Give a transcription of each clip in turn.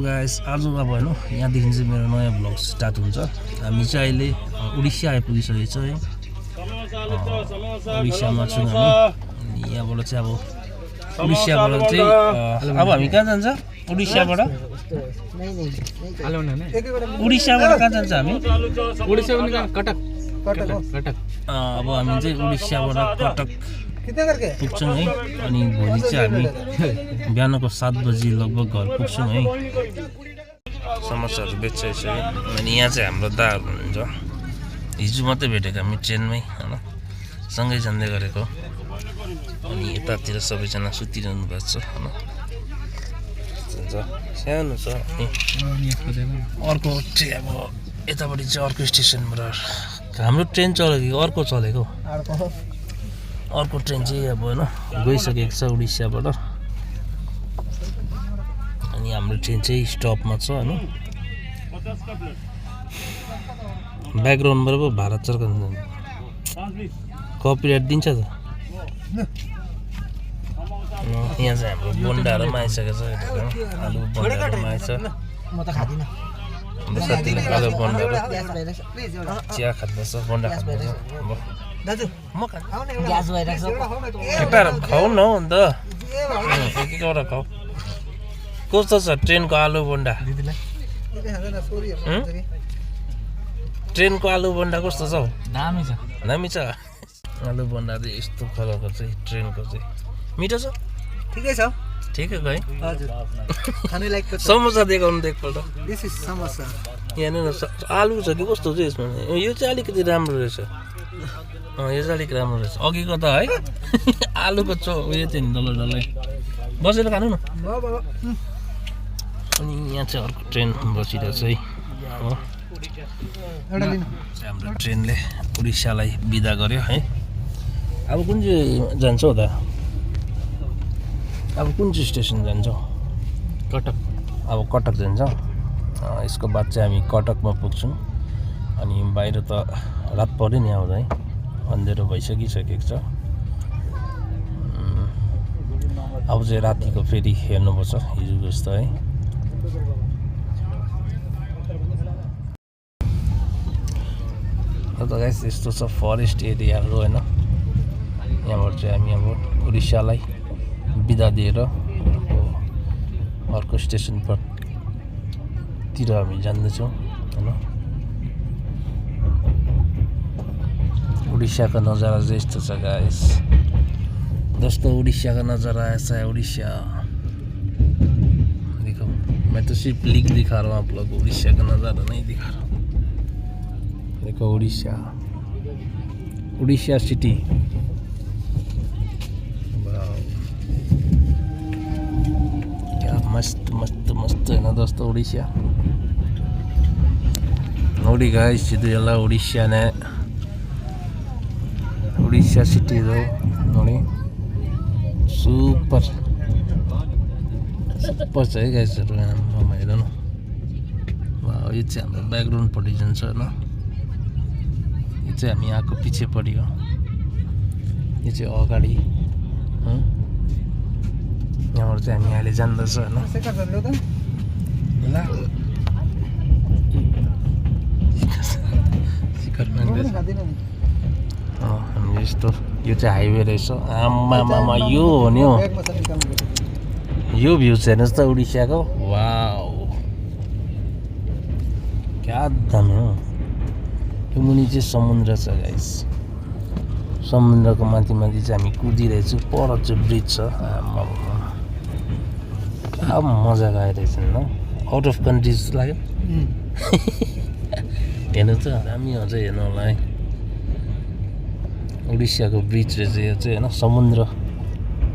Guys आज अब होइन यहाँदेखि चाहिँ मेरो नयाँ ब्लग स्टार्ट हुन्छ। हामी चाहिँ अहिले उडिसा आइपुगिसकेको छ है। उडिसामा छौँ हामी। अनि यहाँबाट चाहिँ अब उडिसाबाट चाहिँ अब हामी कहाँ जान्छ? उडिसाबाट कहाँ जान्छ हामी? कटक अब हामी चाहिँ उडिसाबाट कटक पुग्छौँ है। अनि भोलि चाहिँ हामी बिहानको 7 बजी लगभग घर पुग्छौँ है। समोसाहरू बेचिरहेछ है। अनि यहाँ चाहिँ हाम्रो दाहरू हुनुहुन्छ। हिजो मात्रै भेटेको हामी ट्रेनमै होइन, सँगै जाँदै गरेको। अनि यतातिर सबैजना सुतिरहनु भएको छ होइन। सानो छ। अर्को चाहिँ अब यतापट्टि चाहिँ अर्को स्टेसनबाट हाम्रो ट्रेन चलेको अर्को चलेको। अर्को ट्रेन चाहिँ अब होइन गइसकेको छ उडिसाबाट। अनि हाम्रो ट्रेन चाहिँ स्टपमा छ होइन। ब्याकग्राउन्डबाट पो भारत सरकार कपिराइट दिन्छ त। यहाँ चाहिँ हाम्रो बोन्डाहरू पनि आइसकेको छ। आलु बोन्डाहरू पनि आइछ। हाम्रो साथीले आलु बोन्डाहरू चिया खाँदैछ, बोन्डा खाँदैछ। केटाहरू खाऊ न हौ अन्त, एउटा खाऊ। कस्तो छ ट्रेनको आलु बोन्डा? ट्रेनको आलु बोन्डा कस्तो छ हौ? दामी छ, दामी छ। आलु बोन्डा चाहिँ यस्तो खालको चाहिँ ट्रेनको चाहिँ मिठो छ। ठिकै छ, ठिकैको है। हजुर खाने लायकको छ। समोसा देखाउनु त एकपल्ट। This is samosa. यहाँ आलु छ कि कस्तो चाहिँ यसमा? यो चाहिँ अलिकति राम्रो रहेछ। यो चाहिँ अलिक राम्रो रहेछ। अघिको त है आलुको उयो चाहिँ नि डल्लै डल्लै बसेर खानु न। अनि यहाँ चाहिँ अर्को ट्रेन बसिरहेछ है। हाम्रो ट्रेनले उडिसालाई बिदा गर्यो है। अब कुन चाहिँ जान्छ हो त? अब कुन चाहिँ स्टेसन जान्छौँ? कटक। अब कटक जान्छ। यसको बाद चाहिँ हामी कटकमा पुग्छौँ। अनि बाहिर त रात पऱ्यो नि आउँदा है, अँध्यारो भइसकिसकेको छ। अब चाहिँ रातिको फेरि हेर्नुपर्छ हिजो जस्तो है। अब त गाइस यस्तो छ फरेस्ट एरियाहरू होइन। यहाँबाट चाहिँ हामी अब उडिसालाई बिदा दिएर अर्को स्टेसनतिर हामी जाँदैछौँ होइन। उडिसाको नज़ारा चाहिँ यस्तो छ गाइस। दोस्तों उड़ीसा का नज़ारा ऐसा है। उड़ीसा देखो, मैं तो सिर्फ लिख दिखा रहा हूँ आप लोग, उड़ीसा का नज़ारा नहीं दिखा रहा हूँ। देखो उड़ीसा, उड़ीसा सिटी। क्या मस्त मस्त मस्त है ना दोस्तों उड़ीसा। ನೋಡಿ गाइस ಇದು ಎಲ್ಲ ಉಡಿಶಾನೇ, उड़ीसा सिटी ಇದು ನೋಡಿ। सुपर सुपर छ है गाइसहरू। आमा हेर्नु न, यो चाहिँ हाम्रो ब्याकग्राउन्डपट्टि जान्छ होइन। यो चाहिँ हामी आएको पछिपट्टि हो, यो चाहिँ अगाडि। यहाँबाट चाहिँ हामी अहिले जाँदैछ होइन। हामी यस्तो, यो चाहिँ हाइवे रहेछ। आमामा यो हो नि हो, यो भ्यू चाहिँ हेर्नुहोस् त उडिसाको। वाउ क्या दामी हो। यो मुनि चाहिँ समुद्र छ गाइस। समुद्रको माथि माथि चाहिँ हामी कुदिरहेछौँ। पर चाहिँ ब्रिज छ। आमामा क्या मजा आइरहेछ नि। आउट अफ कन्ट्री जस्तो लाग्यो। हेर्नु त दामी हुन्छ हेर्नु होला है। उडिसाको ब्रिज रहेछ यो चाहिँ होइन, समुद्र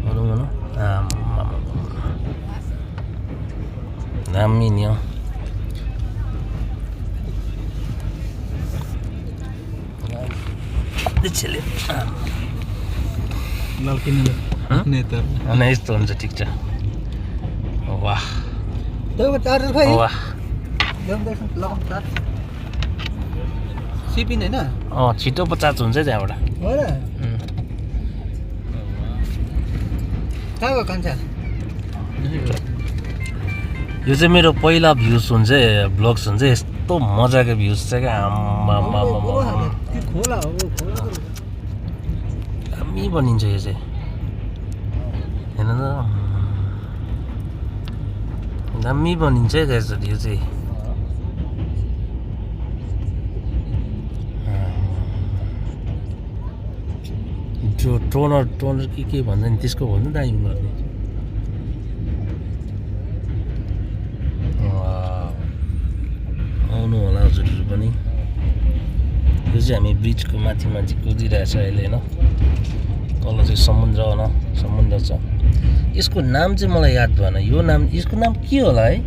भनौँ न। दामी नि हो। यस्तो हुन्छ, ठिक छ। वाह वाह सिपिन हैन। छिटो 50 हुन्छ त्यहाँबाट। कहाँको कान्छा? यो चाहिँ मेरो पहिला भ्युज हुन्छ ब्लग्स हुन्छ यस्तो मजाको भ्युज छ क्या त्यो खोला हो खोला दामी बनिन्छ यो चाहिँ हेर्नु त दामी बनिन्छ है गाइस यो चाहिँ जो टोनर के भन्छ नि त्यसको भन्नु दामी गर्ने आउनु होला हजुरहरू पनि यो चाहिँ हामी ब्रिजको माथि कुदिरहेछ अहिले होइन तल चाहिँ समुद्र समुद्र छ यसको नाम चाहिँ मलाई याद भएन यसको नाम के होला है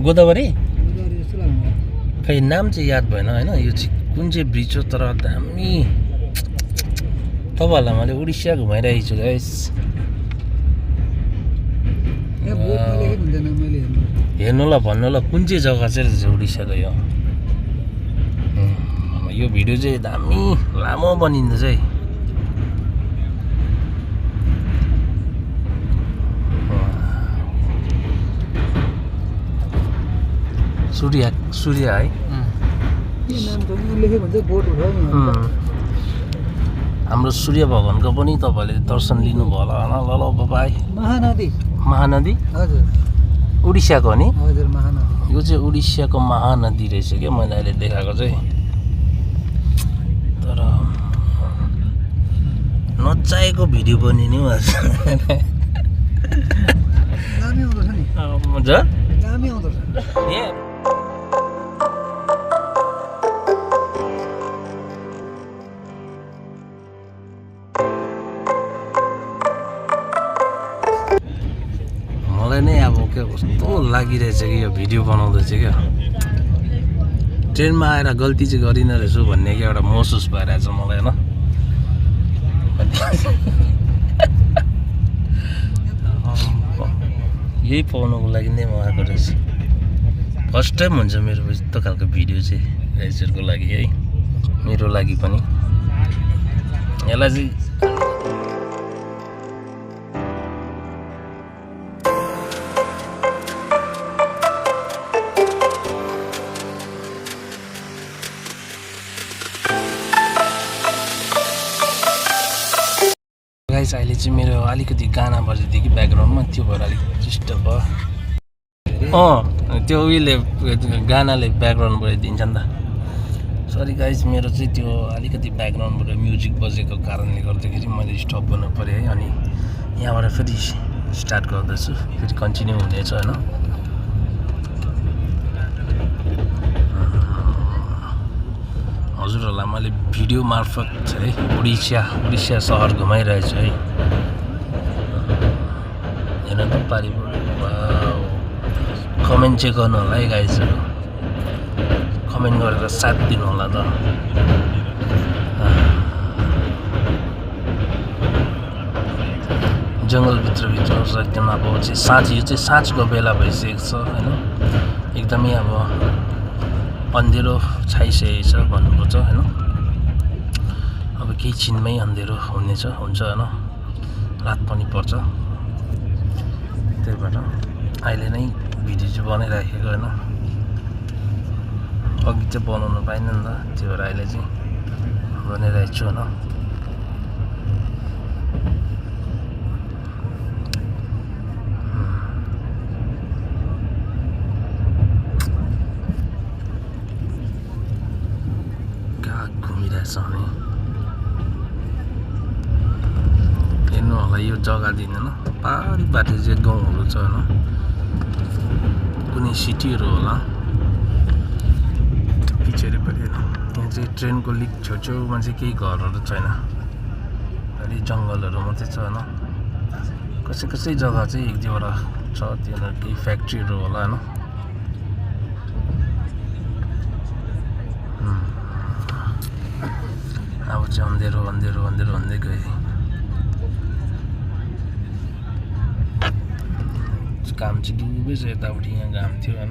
गोदावरी जस्तो लाग्छ खै नाम चाहिँ याद भएन होइन यो चाहिँ कुन चाहिँ ब्रिज हो तर दामी तपाईँहरूलाई मैले उडिसा घुमाइरहेको छु गाइस हेर्नु ल भन्नु ल कुन चाहिँ जग्गा चाहिँ रहेछ उडिसाको यो भिडियो चाहिँ दामी लामो बनिँदैछ है सूर्य है हाम्रो सूर्य भगवानको पनि तपाईँहरूले दर्शन लिनुभयो होला ल बाई महानदी हजुर उडिसाको नि हजुर महानदी यो चाहिँ उडिसाको महानदी रहेछ क्या मैले अहिले देखाएको चाहिँ तर नचाहेको भिडियो बनिने हो आज दामी आउँदछ नि मजा दामी आउँदछ ए मलाई नै अब के कस्तो लागिरहेछ कि यो भिडियो बनाउँदैछ क्या ट्रेनमा आएर गल्ती चाहिँ गरिन रहेछु भन्ने क्या एउटा महसुस भइरहेछ मलाई होइन यही पाउनुको लागि नै म आएको रहेछ फर्स्ट टाइम हुन्छ मेरो यस्तो खालको भिडियो चाहिँ गाइजहरूको लागि है मेरो लागि पनि यसलाई चाहिँ अहिले चाहिँ मेरो अलिकति गाना बजिदियो कि ब्याकग्राउन्डमा त्यो भएर अलिक डिस्टर्ब भयो त्यो उयोले गानाले ब्याकग्राउन्ड बजाइदिन्छ नि त सरी गाइज मेरो चाहिँ त्यो अलिकति ब्याकग्राउन्डबाट म्युजिक बजेको कारणले गर्दाखेरि मैले स्टप गर्नु पऱ्यो है अनि यहाँबाट फेरि स्टार्ट गर्दैछु फेरि कन्टिन्यू हुनेछ होइन हजुरहरूलाई मैले भिडियो मार्फत है उडिसा सहर घुमाइरहेछु है हेर्नु त पारिबाट कमेन्ट चाहिँ गर्नु होला है गाइजहरू कमेन्ट गरेर साथ दिनु होला त जङ्गलभित्र एकदम अब चाहिँ साँझ यो चाहिँ साँझको बेला भइसकेको छ होइन एकदमै अब अँधेरो छाइसकेको छ भन्नुपर्छ होइन अब केही छिनमै अँधेरो हुन्छ होइन रात पनि पर्छ त्यही भएर अहिले नै भिडियो चाहिँ बनाइराखेको होइन अघि चाहिँ बनाउनु पाइनँ नि त त्यही भएर अहिले चाहिँ बनाइरहेको छु होइन हेर्नु होला यो जग्गा दिन होइन पहाडी बाटो चाहिँ गाउँहरू छ होइन कुनै सिटीहरू होला पछाडि पनि यहाँ चाहिँ ट्रेनको लिक छेउछेउमा चाहिँ केही घरहरू छैन अलि जङ्गलहरू मात्रै छ होइन कसै जग्गा चाहिँ एक दुईवटा छ त्यहाँनिर केही फ्याक्ट्रीहरू होला होइन अब चाहिँ अँधेरो हुँदै गए काम चाहिँ डुबेछ यतापट्टि यहाँ घाम थियो होइन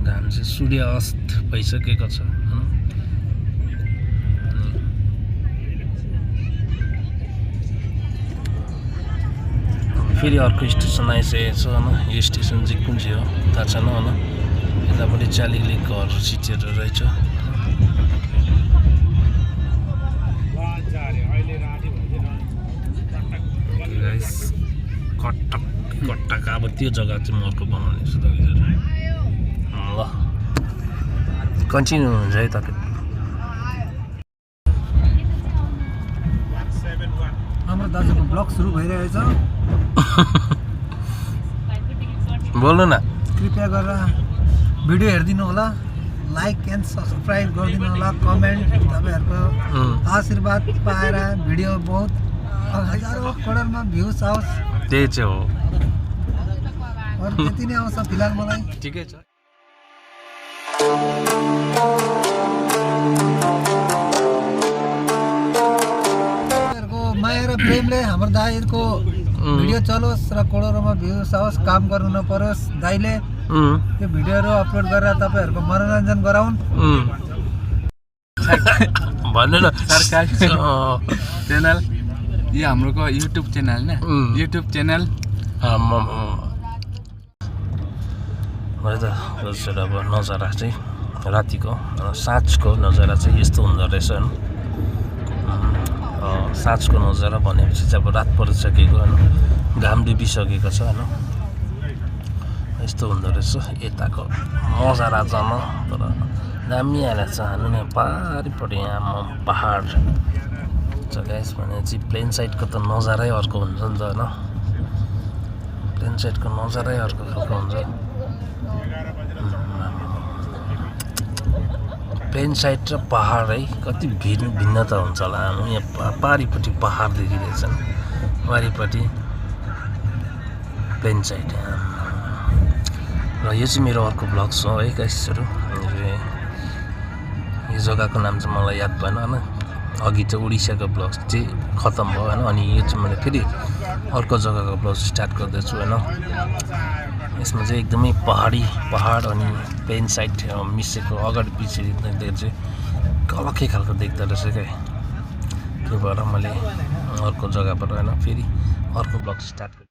घाम चाहिँ सूर्य अस्त भइसकेको छ होइन फेरि अर्को स्टेसन आइसकेको छ होइन यो स्टेसन चाहिँ कुन चाहिँ हो थाहा छैन होइन यतापट्टि चालिले घर सिटेर रहेछ कटक कटक अब त्यो जग्गा चाहिँ म अर्को बनाउने छु तपाईँहरू ल कन्टिन्यू हुन्छ है तपाईँ हाम्रो दाजुको ब्लग सुरु भइरहेछ बोल्नु न कृपया गरेर भिडियो हेरिदिनु होला लाइक एन्ड सब्सक्राइब गरिदिनु होला कमेन्ट तपाईँहरूको आशीर्वाद पाएर भिडियो बहुत हजारौँ करोडमा भ्युज आओस् त्यही चाहिँ हो अरू त्यति नै आउँछ फिलहाल मलाई ठिकै छ माया र प्रेमले हाम्रो दाइहरूको भिडियो चलोस् र करोडौँमा भ्युज आओस् काम गर्नु नपरोस् दाइले त्यो भिडियोहरू अपलोड गरेर तपाईँहरूको मनोरञ्जन गराउन् भन्नु न सरकारी च्यानल यो हाम्रो युट्युब च्यानल न युट्युब च्यानल मैले त अब नजारा चाहिँ रातिको साँझको नजारा चाहिँ यस्तो हुँदो रहेछ होइन साँझको नजारा भनेपछि चाहिँ अब रात परिसकेको होइन घाम डुबिसकेको छ होइन यस्तो हुँदो रहेछ यताको नजारा जान तर दामी आएर चाहनु नै पारिपट्टि यहाँ पहाड गाइस भने चाहिँ प्लेन साइडको त नजारै अर्को हुन्छ नि त होइन प्लेन साइडको नजारै अर्को खालको हुन्छ प्लेन साइड र पहाड है कति भिन्नता हुन्छ होला हाम्रो यहाँ पारिपट्टि पहाड देखिरहेछन् वारिपट्टि प्लेन साइड र यो चाहिँ मेरो अर्को ब्लग छ है गाइसहरू यो जग्गाको नाम चाहिँ मलाई याद भएन होइन अघि चाहिँ उडिसाको ब्लग चाहिँ खत्तम भयो होइन अनि यो चाहिँ मैले फेरि अर्को जग्गाको ब्लग स्टार्ट गर्दैछु होइन यसमा चाहिँ एकदमै पहाड अनि प्लेन साइड मिसेको अगाडि पछि देख्दा चाहिँ अलग्गै खालको देख्दो रहेछ क्या त्यो भएर मैले अर्को जग्गाबाट होइन फेरि अर्को ब्लग स्टार्ट गरेँ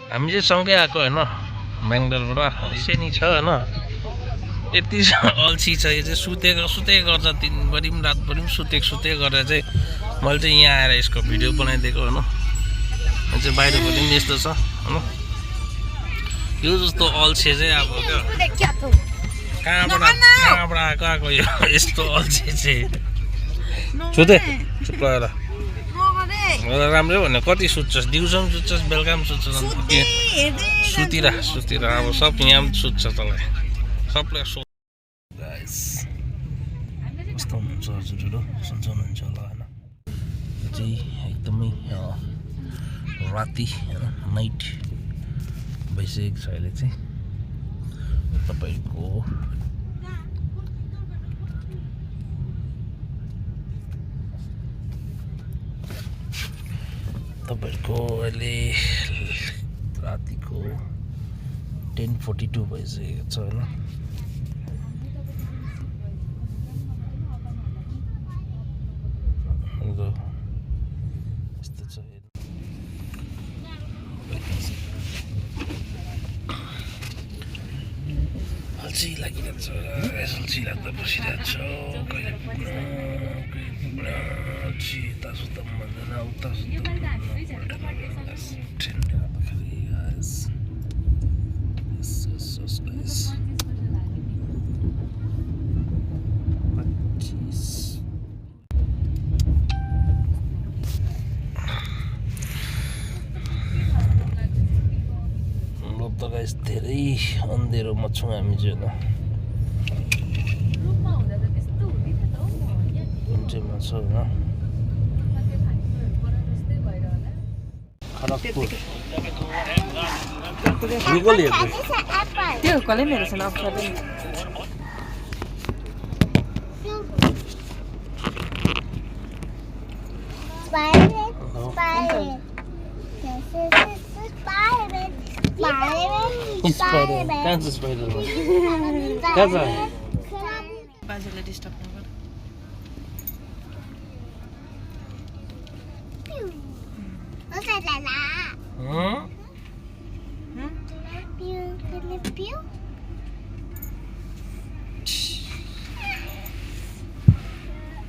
हामी चाहिँ सँगै आएको होइन बेङ्गलोरबाट सेनी छ होइन यति अल्छी छ यो चाहिँ सुतेको गर्छ दिनभरि पनि रातभरि पनि सुतेको गरेर चाहिँ मैले चाहिँ यहाँ आएर यसको भिडियो बनाइदिएको होइन यो चाहिँ बाहिरबाट पनि यस्तो छ होइन यो जस्तो अल्छे चाहिँ अब क्या कहाँबाट आएको यो यस्तो अल्छे चाहिँ सुते चुप गरेर राम्रै भन्यो कति सुत्छस् दिउँसो पनि सुत्छस् बेलुका पनि सुत्छस् सुतिरा अब सब यहाँ पनि सुत्छ तँलाई सबलाई कस्तो हुनुहुन्छ हजुरहरू सन्चै हुनुहुन्छ होला होइन चाहिँ एकदमै राति होइन नाइट भइसकेको छ अहिले चाहिँ तपाईँको अहिले रातिको 10:42 भइसकेको छ होइन। यस्तो छ अल्छी लागिरहेको छ, अल्छी लाग्दा बसिरहेको छ। कहिले पुग्न यता सुत्दा पनि भन्दैन, उता सुत्दा गाइस धेरै अँधेरोमा छौँ हामी चाहिँ होइन। कुन्चेमा छ होइन खडगपुर। त्यो कसले मेरो छ अप्सन कहाँ छ स्पाइडरम्यान? कहाँ छ? बाजेले डिस्टर्ब नगर।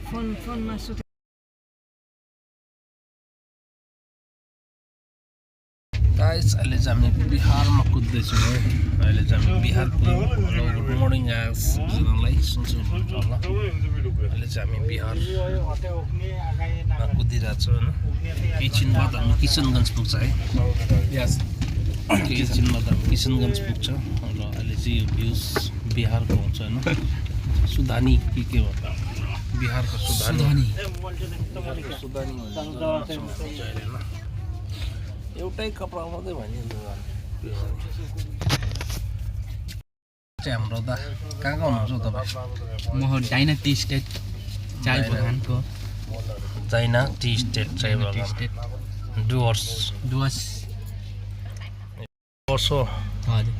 फोनमा सुट गाइस अहिले चाहिँ हामी बिहारमा कुद्दैछौँ है। अहिले चाहिँ हामी बिहार पुग्यौँ। गुड मर्निङ गाइसलाई सुन्छौँ होला। अहिले चाहिँ हामी बिहारमा कुदिरहेको छौँ होइन। एकछिनबाट हामी किसनगञ्ज पुग्छ है। एकछिनमा त हामी किसनगञ्ज पुग्छ र अहिले चाहिँ यो भ्युज बिहारको हुन्छ होइन। सुधानी के भन्दा बिहारको सुधानी सुधानी एउटै कपडा मात्रै भनिन्छ चाहिँ हाम्रो दा कहाँ हुनुहुन्छ तपाईँ? म डाइना टी स्टेट चाय बगानको चाइना टी स्टेट चाय बगान डुवर्स हो। हजुर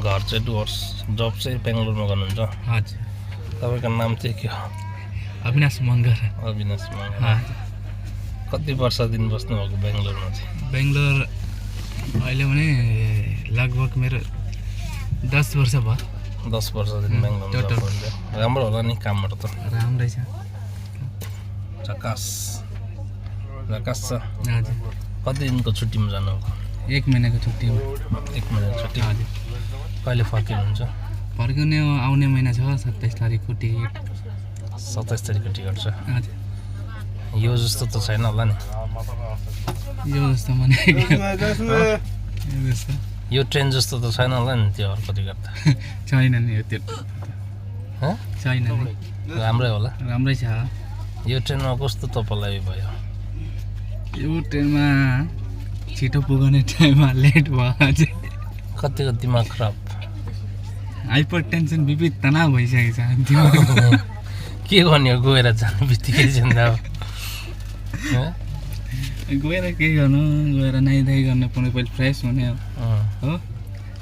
घर चाहिँ डुवर्स, जब चाहिँ बेङ्गलोरमा गर्नुहुन्छ। हजुर तपाईँको नाम चाहिँ के हो? अविनाश मगर। अविनाश मगर। कति वर्षदेखि बस्नुभएको बेङ्गलोरमा चाहिँ? बेङ्गलोर अहिले भने लगभग मेरो 10 वर्ष भयो। 10 वर्षदेखि बेङ्गलोरमा बस्नुहुन्छ। राम्रो होला नि कामबाट त? राम्रै छ, झकास झकास छ। हजुर कति दिनको छुट्टीमा जानुभएको? 1 महिनाको छुट्टीमा। 1 महिनाको छुट्टी। हजुर कहिले फर्किनुहुन्छ? फर्किने आउने महिना छ 27 तारिकको टिकट। 27 तारिकको टिकट छ। हजुर यो जस्तो त छैन होला नि? यो जस्तो भने यो ट्रेन जस्तो त छैन होला नि त्यो अर्को टिकट त? छैन नि यो त्यो छैन नि, राम्रै होला। राम्रै छ। यो ट्रेनमा कस्तो तपाईँलाई भयो? यो ट्रेनमा छिटो पुग्ने टाइममा लेट भयो चाहिँ। कतिको दिमाग खराब? हाइपर टेन्सन बिपी तनाव भइसकेको छ। के गर्ने हो गएर जानु बित्तिकै जिन्दा हो? गएर के गर्नु, गएर नुहाइधुवाइ गर्नु पर्ने, पहिले फ्रेस हुने हो।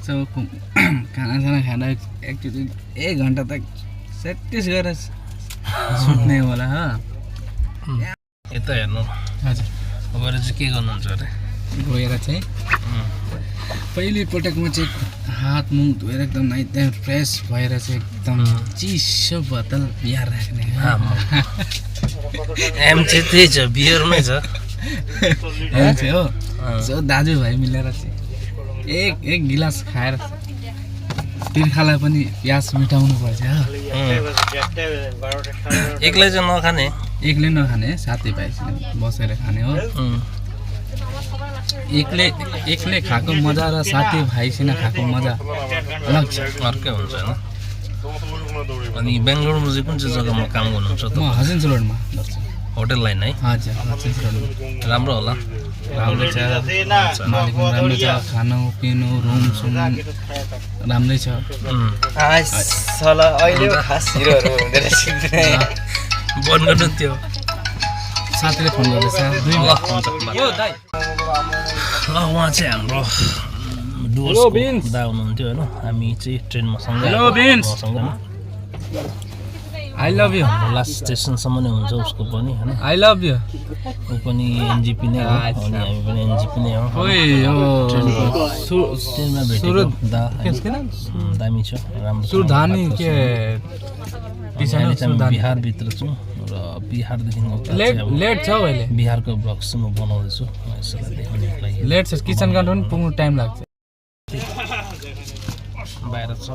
सो खानासाना खाँदा एकचोटि 1 घन्टा त सेटिस गरेर सुत्ने होला हो। यता हेर्नु। हजुर गएर चाहिँ के गर्नुहुन्छ अरे? गएर चाहिँ पहिलो पटकमा चाहिँ हात मुख धोएर एकदम नुहाइधुवाइ फ्रेस भएर चाहिँ एकदम चिसो बोतल बियर राख्ने। एम चाहिँ त्यही छ, बियरमै छ। एम चाहिँ हो। सो दाजुभाइ मिलेर चाहिँ एक गिलास खाएर तिर्खालाई पनि प्यास मिटाउनु पर्छ। एक्लै चाहिँ नखाने? एक्लै नखाने, साथीभाइसँग बसेर खाने हो। एक्लै खाएको मजा र साथीभाइसँग खाएको मजा अलग छ, अर्कै हुन्छ होइन। अनि बेङ्गलोरमा चाहिँ कुन चाहिँ जग्गामा काम गर्नुहुन्छ म हसिन्स रोडमा गर्छु। होटल लाइन है हजुर राम्रो होला राम्रै छ मालिक पनि राम्रो छ खानु पिउनु रुम सुम राम्रै छ बन्द गर्नु त्यो साथीले फोन गर्दैछ ल उहाँ चाहिँ हाम्रो डुवर्सको दा हुनुहुन्थ्यो होइन हामी चाहिँ ट्रेनमा सँगै आई लभ यु लास्ट स्टेसनसम्म नै हुन्छ उसको पनि होइन आई लभ यु ऊ पनि एनजिपी नै हो अनि हामी पनि एनजिपी नै हो ट्रेनमा भेटेको दा दामी छ राम्रो सुरधानी के अहिले चाहिँ हामी बिहारभित्र छौँ र बिहारदेखि लेट छ अहिले बिहारको ब्लग्स म बनाउँदैछु यसलाई देखाउनको लागि लेट छ किचन गार्डन पनि पुग्नु टाइम लाग्छ बाहिर छ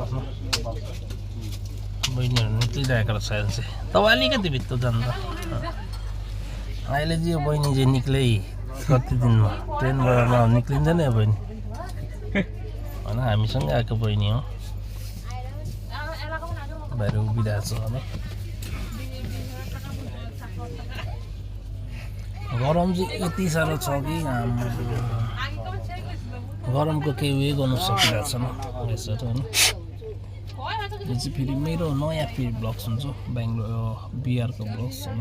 बहिनीहरू निक्लिरहेको रहेछ अहिले चाहिँ तपाईँ अलिकति भित्र जान्दा अहिले चाहिँ यो बहिनी चाहिँ निक्लै कति दिनमा ट्रेनबाट निक्लिँदैन यो बहिनी होइन हामीसँग आएको बहिनी हो बाहिर उभिरहेको छ होइन गरम चाहिँ यति साह्रो छ कि गरमको केही उयो गर्नु सकिरहेको छैन यसरी होइन यो चाहिँ फेरि मेरो नयाँ फेरि ब्लग्स हुन्छ बेङ्गलोर बिहारको ब्लग्स होइन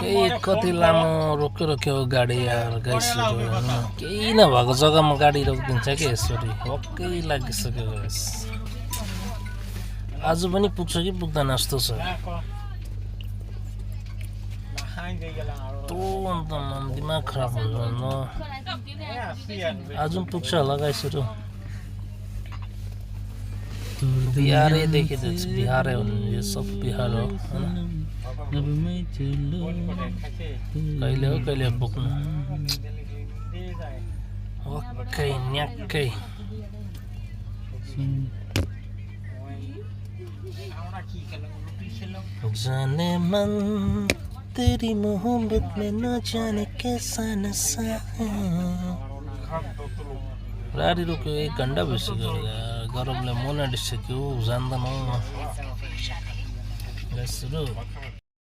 केही कति लामो रोक्यो गाडी यार गाइसहरू होइन केही नभएको जग्गामा गाडी रोकिदिन्छ कि यसरी वक्कै लागिसक्यो गाइस आज पनि पुग्छ कि पुग्दैन जस्तो छ अन्त दिमाग खराब हुन्छ आज पनि पुग्छ होला गाइसहरू बिहारै देखिँदैछ बिहारै हो यो सब बिहार हो होइन कहिले हो कहिले पुग्नु वक्कै न्याक्कै जाने मन तेरी मोहब्बत में न जाने कैसा नशा है गाडी रोक्यो 1 घन्टा भइसक्यो गरमले मन आँटिसक्यो जान्दैन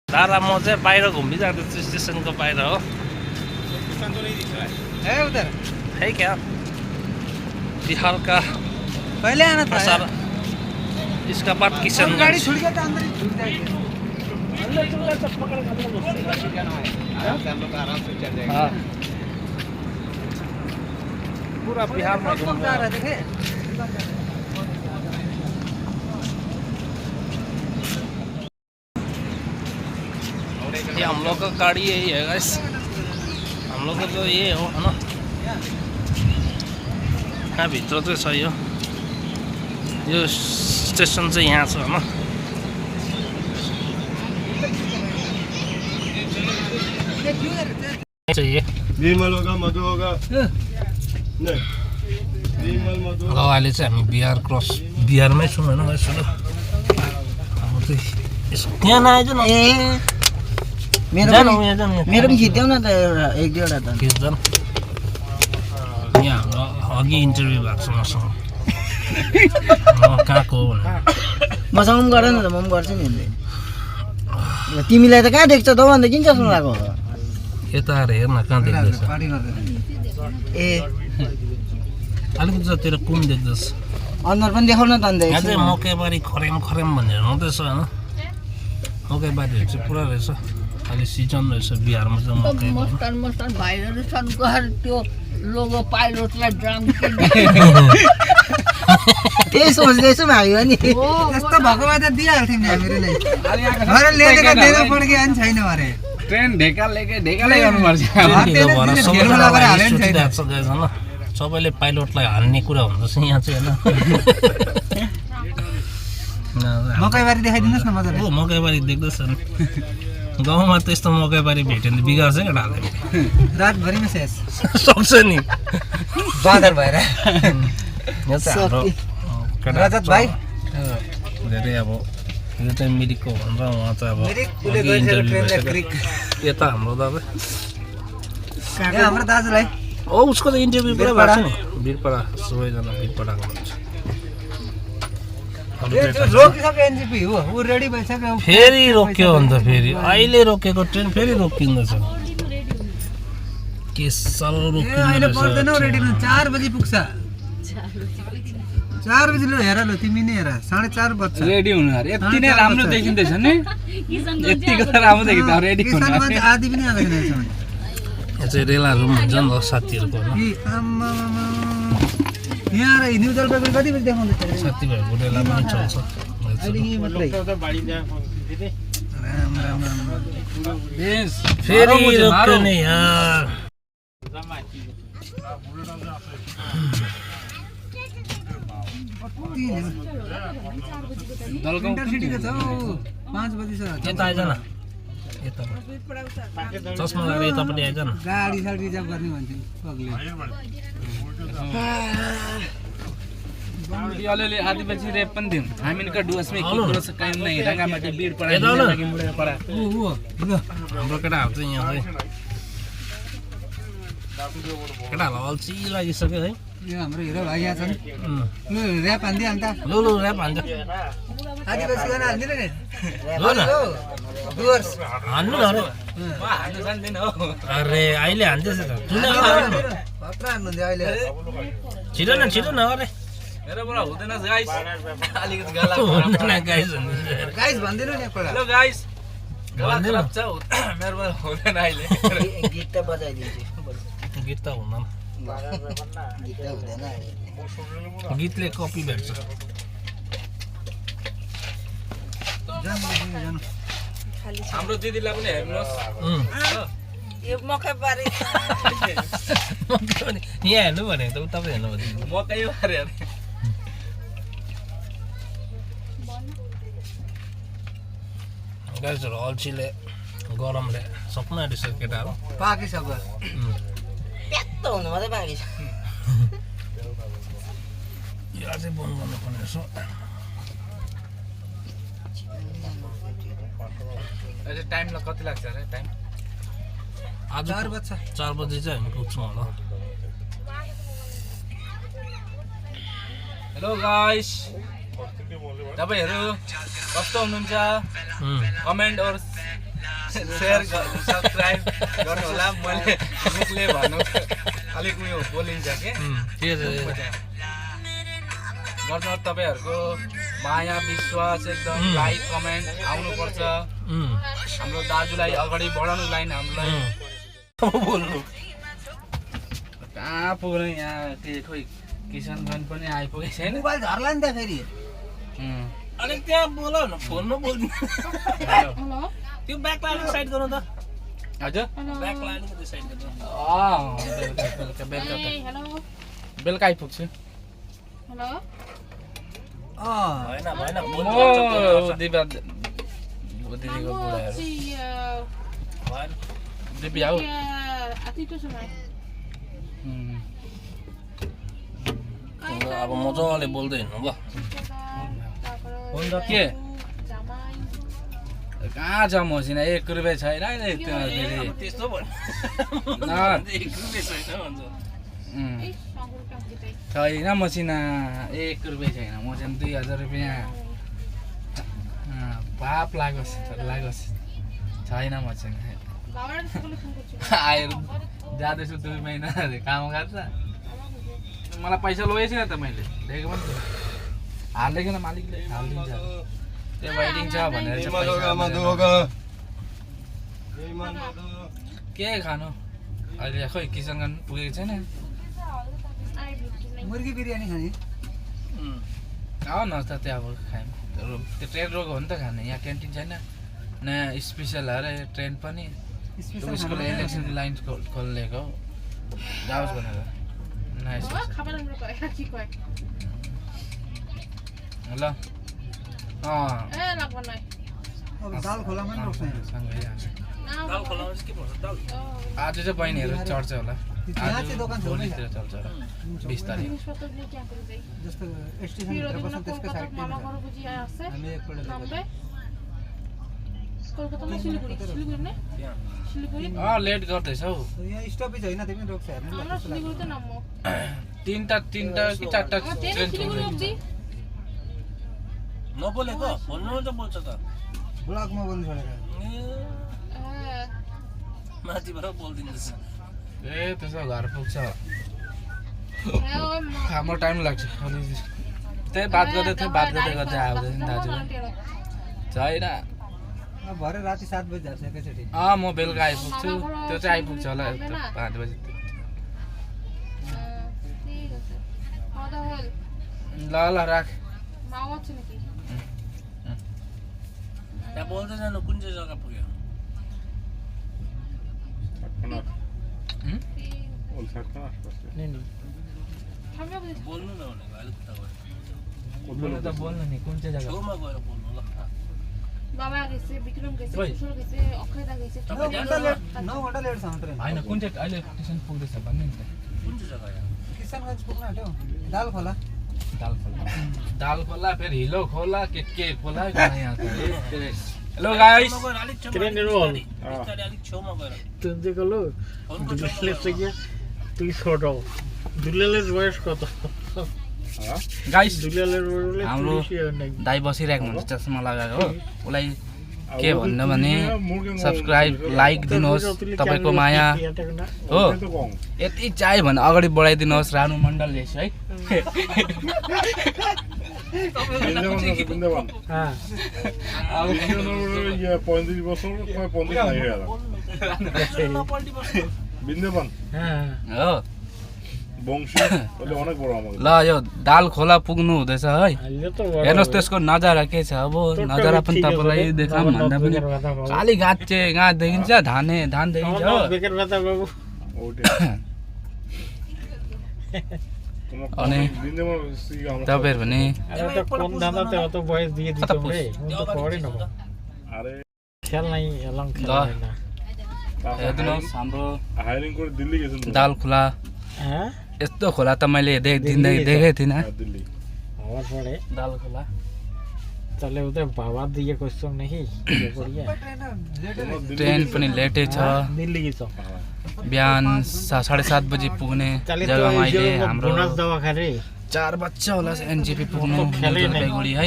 दादा म चाहिँ बाहिर घुमिजाँदैछु स्टेसनको बाहिर हो है क्या बिहार का पहले आना था सर इसका बाद किशनगंज गाड़ी छूट गया था अंदर ही छूट जाएगी हाँ पूरा बिहार में घूम रहा है देखे ये हम लोग का गाड़ी यही है गाइस हम लोग का तो ये हो है ना यहाँ भित्र चाहिँ छ यो स्टेसन चाहिँ यहाँ छ हैन चाहिए विमल होगा मधु होगा नहीं विमल मधु ल अहिले चाहिँ हामी बिहार क्रस बिहारमै छौँ होइन यसो अब चाहिँ यसो त्यहाँ नआइज न मेरो पनि खिच्देऊ न त एउटा 1-2 वटा त खिच्दैन यहाँ हाम्रो अघि इन्टरभ्यू भएको छ मसँग कहाँको हो भने मसँग पनि गर न त म पनि गर्छु नि तिमीलाई त कहाँ देख्छ त अन्त किन चस्मा लगाएको यता आएर हेर्न कहाँ देख्दैछ ए अलिकति जतिर कुन देख्दैछ अनुहार पनि देखाउन त अन्त यहाँ चाहिँ मकैबारी खरेम खरेम भनेर हुँदैछ होइन मकैबारीहरू चाहिँ पुरा रहेछ अहिले सिजन रहेछ बिहारमा चाहिँ मकै मस्तान भाइहरू छन् गएर त्यो लोगो पाइलटलाई ड्राम त्यही सोच्दैछु भाइ हो नि यस्तो भएको भए त दिइहाल्थ्यौँ नि हामीहरूले घर ल्याएर दिनु पड्यो नि छैन अरे ट्रेन ढेकालै गर्नुपर्छ सबैले पाइलटलाई हान्ने कुरा हुँदैछ यहाँ चाहिँ होइन मकैबारी देखाइदिनुहोस् न मजाले मकैबारी देख्दैछ नि गाउँमा त्यस्तो मकैबारी भेट्यो भने बिगार्छ क्या ढाले रातभरिमा शेष सक्छ नि बादल भएर यहाँ चाहिँ हाम्रो रजत भाइ धेरै अब यो चाहिँ मिरिकको भनेर उहाँ चाहिँ अब यता हाम्रो दादा हाम्रो दाजुलाई उसको त इन्टरभ्यू पुरा भएको छ नि वीरपाडा सबैजना वीरपाडाको हुन्छ रोकिसक्यो एनजिपी हो ऊ रेडी भइसक्यो फेरि रोक्यो अन्त फेरि अहिले रोकेको ट्रेन फेरि रोकिँदैछ के साह्रो अहिले पर्दैन रोकिँदैछ रेडी 4 बजी पुग्छ 4 बजी ल हेर ल तिमी नै हेर 4:30 बज्छ रेडी हुनु अरे यति नै राम्रो देखिँदैछ नि यतिको त राम्रो देखिन्छ रेडी हुनु किसानगञ्ज आदि पनि आएको छैन यसमा यो चाहिँ रेला रुम हुन्छ नि त साथीहरूको कि आम्मामा यहाँ र न्यू जलपाइगुडी कति बजी देखाउँदैछ साथीभाइको रेला पनि चल्छ अहिले यही मात्रै राम राम राम बेस फेरि रोक्यो नि यार इन्टरसिटीको छ 5 बजी छ यता आइज न यता चस्मा लगाएर यतापट्टि आइज न गाडी साडी रिजर्भ गर्ने भन्थ्यो पगले अलिअलि आधी बजी रेप पनि दिउँ हामीका डुवासमै आउनु। कुकुर छ काहीँ नै राङ्गामाटी बिड पडा यता आउनु। लागि मुडेर पडा ऊ हाम्रो केटाहरू चाहिँ यहाँ चाहिँ केटाहरूलाई अल्छी लागिसक्यो है यो हाम्रो हिरो भाइ यहाँ छन् उम्। लु ऱ्याप हान्दै अन्त लु लु ऱ्याप हान्छ आदिवासी गाना हान्दिन नि ल न डुवर्स हान्नु न अरे म हान्नु जान्दिनँ हो अरे अहिले हान्दैछ त किन भत्रा हान्नुहुन्थ्यो अहिले छिटो न अरे मेरोबाट हुँदैन गाइस अलिकति गाला हुँदैन गाइस गाइस भन्दिनु नि एकपल्ट हेलो गाइस गाला भन्दैन। खराब छ मेरोबाट हुँदैन अहिले गीत त बजाइदिन्छु गीत त हुँदैन गीत त हुँदैन गीतले कपी भेट्छ जानु हाम्रो दिदीलाई पनि हेर्नुहोस् उम्। यो मकैबारी यहाँ हेर्नु भनेको त तपाईँ हेर्नु भने मकै मारे अरे गाइसहरू अल्छीले गरमले सक्नु आँटिसक्यो केटाहरू पाकिसक्यो प्यात्त हुनु मात्रै बाँकी छ यो अझै बन्द गर्नुपर्ने रहेछ अहिले टाइमलाई कति लाग्छ अरे टाइम आज 4 बज्छ 4 बजी चाहिँ हामी पुग्छौँ होला हेलो गाइस तपाईँहरू कस्तो हुनुहुन्छ कमेन्ट और सेयर सब्सक्राइब गर्नु होला मैले मुखले भन्नु अलिक उयो बोलिन्छ के गर्नु तपाईँहरूको माया विश्वास एकदम लाइक कमेन्ट आउनुपर्छ हाम्रो दाजुलाई अगाडि बढाउनुको लागि हामीलाई बोल्नु कहाँ पुग्नु यहाँ के खोइ किसानगञ्ज पनि आइपुगेको छैन मोबाइल झर्ला नि त फेरि अनि त्यहाँ बोल न फोनमा बोल्नु हेलो त्यो ब्याक लाइन साइड गर्नु त हजुर ब्याक लाइन साइड गर्नु बेलुका हेलो बेलुका आइपुग्छु हेलो होइन भएन म दिपा दिदीको बुढाहरू भएन दिपी आऊ अब मजाले बोल्दै हिँड्नु भयो के कहाँ छ मसिना 1 रुपियाँ छैन है फेरि त्यस्तो छैन मसिना 1 रुपियाँ छैन मसिना 2000 रुपियाँ पाप लागोस् छैन मसिना आएर जाँदैछु 2 महिना काम गर्छ मलाई पैसा लगेको छैन त मैले दिएको पनि थिएन हालिदिएन मालिकले हालिदिन्छ त्यो वेटिङ छ भनेर चाहिँ के खानु अहिले खोइ किसानगञ्ज पुगेको छैन मुर्गी बिरयानी खाने आऊ न त त्यहाँ अब खायौँ त्यो ट्रेन रोको हो नि त खाने यहाँ क्यान्टिन छैन नयाँ स्पेसल अरे ट्रेन पनि स्कुल इलेक्सन लाइन खोलेको जाओस् भनेर नयाँ स्पेसल ल अब दाल खोलामा नि रोक्छ आज चाहिँ बहिनीहरू चढ्छ होला यहाँ चाहिँ दोकान छ भोलितिर चल्छ होला 20 तारिक जस्तो स्टेसन भित्र बस्छ त्यसको साइडमा हामी एकपल्ट लेट गर्दैछ हौ यहाँ स्टपेज होइन तिमी रोक्छ हेर्नु ल कस्तो लाग्छ। 3टा कि 4टा ट्रेन छोड्दै नबोलेको भन्नु त बोल्छ त ब्लगमा बोल्नु छोडेर माथिबाट बोल्दिँदैछ ए त्यसो घर पुग्छ हाम्रो टाइम लाग्छ अलि त्यही बात गर्दै थियो बात गर्दै गर्दै आउँदै नि दाजु छैन भरे राति 7 बजे झार्छ एकैचोटि म बेलुका आइपुग्छु त्यो चाहिँ आइपुग्छ होला 5 बजे ल ल राख त्यहाँ बोल्दै जानु कुन चाहिँ जग्गा पुग्यो बोल्नु न भनेको अलिक उता गएर बोल्नु त बोल्नु नि कुन चाहिँ जग्गा छेउमा गएर बोल्नु ल बाबा कैसे विक्रम कैसे कुशल कैसे अक्षयदा कैसे 9 घण्टा लेट छ मात्रै होइन कुन चाहिँ अहिले स्टेसन पुग्दैछ भन्ने नि त कुन चाहिँ जग्गा यहाँ किसानगञ्ज पुग्न आँट्यो दाल खोला दाल खोला फेरि हिलो खोला के खोला यहाँ त हेलो गाइस अलिक छेउमा गएर तुझे लो दुल्ले से क्या तू छोड़ो दुल्ले वयस कत गाइस दुल्ले हाम्रो दाइ बसिरहेको हुन्छ चस्मा लगाएको हो उसलाई के भन्नु भने सब्स्क्राइब लाइक दिनुहोस् तपाईको माया हो यति चाहे भने अगाडि बढाइदिनुहोस् रानु मण्डल लेस है हो ल यो दाल खोला पुग्नु हुँदैछ है हेर्नुहोस् त्यसको नजारा के छ अब नजारा पनि तपाईँलाई देखाऊँ भन्दा पनि खालि गाँत देखिन्छ धान देखिन्छ हो अनि तपाईँहरू भने कौन दादा ते तो वयस दिए दी तुम रे तो कोडी न अरे खेल नहीं अलग खेल ना हेर्नुहोस् हाम्रो हायरिङ को दिल्ली गेछन् दाल खोला हैं यस्तो खोला त मैले देखेको थिइनँ दिल्ली और पड़े दाल खोला चले उधर बाबा दिए क्वेश्चन नहीं ये बढ़िया ट्रेन पनि लेटै छ दिल्ली की छ बिहान 7:30 बजे पुग्ने जग्गामा अहिले हाम्रो बोनस दवा खा रे 4 बच्चा होला एनजेपी पुग्नु जलपाइगुडी है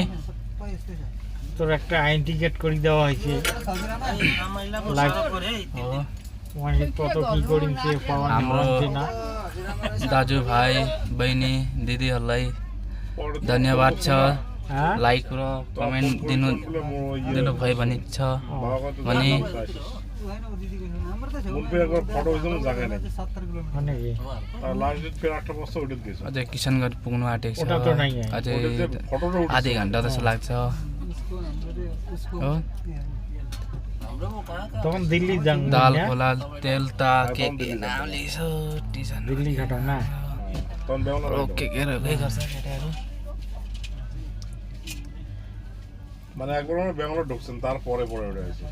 তোর একটা আইন টিকেট করে দেওয়া হয়েছে ওখানে কত কি করিছে পাওয়া हाम्रो না दाजु भाइ बहिनी दिदीहरूलाई धन्यवाद छ लाइक र कमेन्ट दिनुभयो भने छ भने अझै किसनगढ पुग्नु आँटेको छ अझै आधी घन्टा जस्तो लाग्छ हो তখন দিল্লি যাং दाल खोला तेलता के नाम लेख्छ टिसन दिल्ली घटाउना ओके के गर्छ केटाहरू মানে একবার আমরা ব্যাঙ্গালোর ঢুকছেন তারপরে পরে উঠে আসি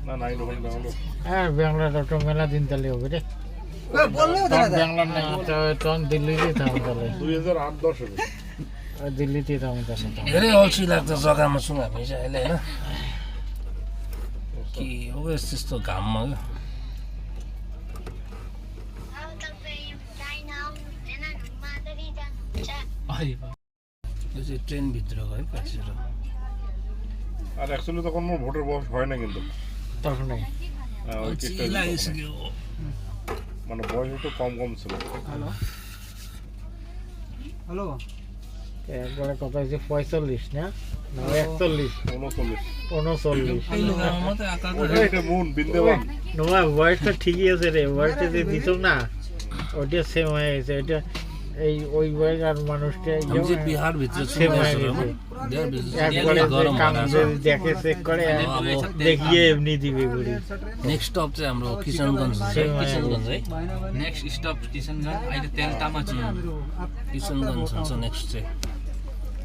না নাই ঢুকেন ব্যাঙ্গালোর হ্যাঁ ব্যাঙ্গালোর তো মেলা দিন চলে হবে রে बोल्नै हुँदैन त ব্যাঙ্গালোর না তখন दिल्लीতে থাম চলে 2008-10 হবে दिल्लीতে থাম চলে धेरै अल्छी लाग्दो जग्गामा छौँ हामी चाहिँ अहिले होइन के हो यस्तो घाममा क्या यो चाहिँ ट्रेनभित्रको है प्यासेन्जर আর অ্যাকচুয়ালি তখন মোর ভোটের বয়স হয় না কিন্তু তখনই ওই কেসটা लागिसक्यो মানে বয়স একটু কম কম ছিল हेलो हेलो একবারে কত হয়েছে 45 না 41 39 पहिलो गाउँमा मात्रै आएको ওটা এটা মুন বিন্দেবান নোয়া বয়সটা ঠিকই আছে রে বয়সটা যে দিছ না ওটা সেম হয়ে গেছে এটা এই ওই বয়সের মানুষটা हामी चाहिँ बिहारभित्र छौँ सेम হয়ে यसो গেছে बिहारभित्र একবারে गरम কাম भएर যদি দেখে চেক করে দেখিয়ে এমনি দিবে ঘুরি नेक्स्ट स्टप चाहिँ हाम्रो किसनगञ्ज छ किसनगञ्ज है नेक्स्ट स्टप किसनगढ अहिले तेलतामा छ किसनगञ्ज हुन्छ नेक्स्ट चाहिँ